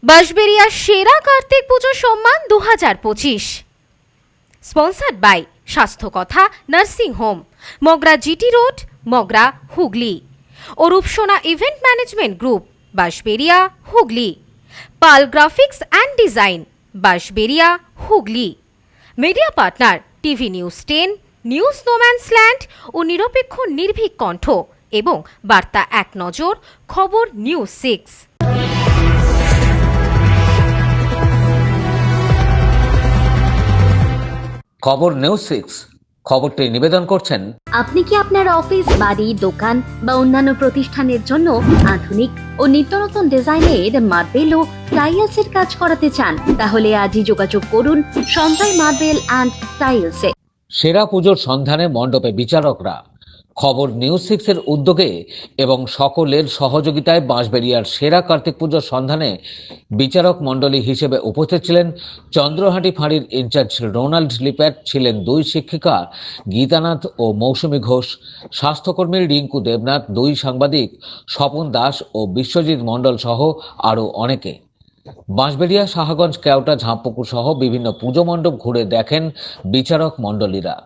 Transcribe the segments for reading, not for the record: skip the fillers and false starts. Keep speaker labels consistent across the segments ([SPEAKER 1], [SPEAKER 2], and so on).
[SPEAKER 1] বাঁশবেড়িয়া সেরা কার্তিক পুজো সম্মান 2025 sponsored by Swasthya Katha nursing home, Magra GT road, Magra, Hooghly. Arupsona event management group, Bansberia, Hooghly. Pal graphics and design, Bansberia, Hooghly. Media partner TV news 10, news no man's land ও নিরপেক্ষ নির্ভীক কণ্ঠ এবং বার্তা এক নজর, খবর নিউজ 6।
[SPEAKER 2] খবর নিউজ 6 খবরটি নিবেদন করছেন।
[SPEAKER 3] আপনি কি আপনার অফিস, বাড়ি, দোকান বা অন্যান্য প্রতিষ্ঠানের জন্য আধুনিক ও নিত্যনতুন ডিজাইনের মার্বেল ও টাইলসের কাজ করাতে চান? তাহলে আজই যোগাযোগ করুন সঞ্জয় মার্বেল অ্যান্ড টাইলসে।
[SPEAKER 2] সেরা পুজোর সন্ধানে মণ্ডপে বিচারকরা। খবর নিউজ 6 এর উদ্যোগে এবং সকলের সহযোগিতায় বাঁশবেড়িয়ার সেরা কার্তিক পুজোর সন্ধানে বিচারক মণ্ডলী হিসেবে উপস্থিত ছিলেন চন্দ্রহাটি ফাঁড়ির ইনচার্জ রোনাল্ড লিপ্যাট, ছিলেন 2 শিক্ষিকা গীতানাথ ও মৌসুমী ঘোষ, স্বাস্থ্যকর্মী রিঙ্কু দেবনাথ, 2 সাংবাদিক স্বপন দাস ও বিশ্বজিৎ মণ্ডল সহ আরও অনেকে। বাঁশবেড়িয়া, সাহাগঞ্জ, কেওটা, ঝাঁপপুকুর সহ বিভিন্ন পুজো মণ্ডপ ঘুরে দেখেন বিচারক মণ্ডলীরা।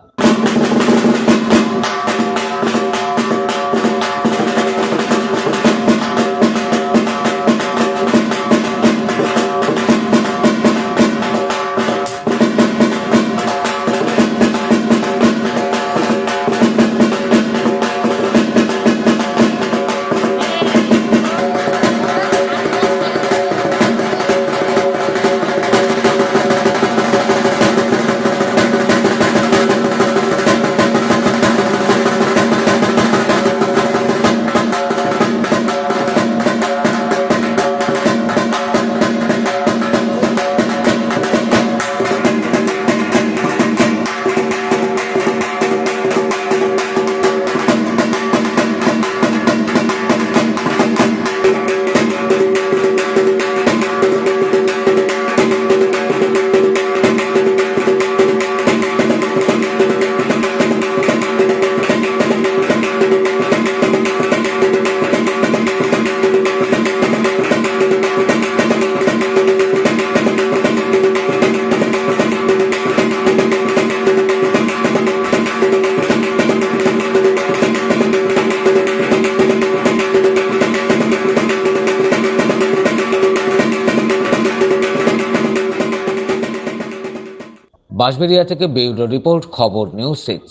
[SPEAKER 2] বাঁশবেড়িয়া থেকে ব্যুরো রিপোর্ট, খবর নিউজ 6।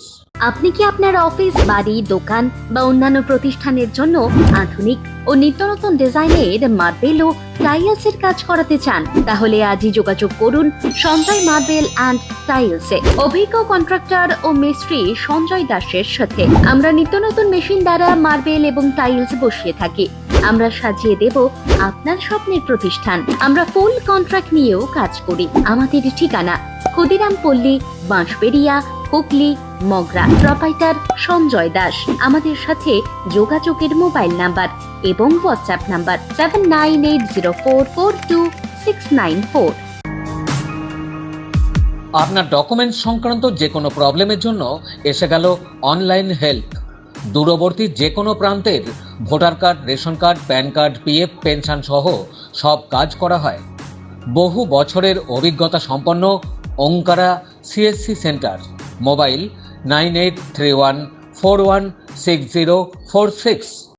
[SPEAKER 3] আপনি কি আপনার অফিস, বাড়ি, দোকান বা অন্যান্য প্রতিষ্ঠানের জন্য আধুনিক ও নিত্যনতুন ডিজাইনের মার্বেল ও টাইলসের কাজ করাতে চান? তাহলে আজই যোগাযোগ করুন সঞ্জয় মার্বেল অ্যান্ড টাইলসে। অভিজ্ঞ কন্ট্রাক্টর ও মিস্ত্রি সঞ্জয় দাসের সাথে আমরা নিত্যনতুন মেশিন দ্বারা মার্বেল এবং টাইলস বসিয়ে থাকি। আমরা সাজিয়ে দেব আপনার স্বপ্নের প্রতিষ্ঠান। আমরা ফুল কন্ট্রাক্ট নিয়েও কাজ করি। আমাদের ঠিকানা ক্ষুদিরাম পল্লী, বাঁশবেড়িয়া, হুগলি, মগরা। প্রোপাইটার সঞ্জয় দাস। আমাদের সাথে যোগাযোগের মোবাইল নাম্বার এবং হোয়াটসঅ্যাপ নাম্বার 7804426694।
[SPEAKER 2] আপনার ডকুমেন্টস সংক্রান্ত যে কোনো প্রবলেমের জন্য এসে গেল অনলাইন হেল্প। দূরবর্তী যে কোনো প্রান্তের voter card, ration card, pan card, PF, pension সহ সব কাজ করা হয়। বহু বছরের অভিজ্ঞতা সম্পন্ন ওঙ্কারা সিএসসি সেন্টার। মোবাইল 9831416046।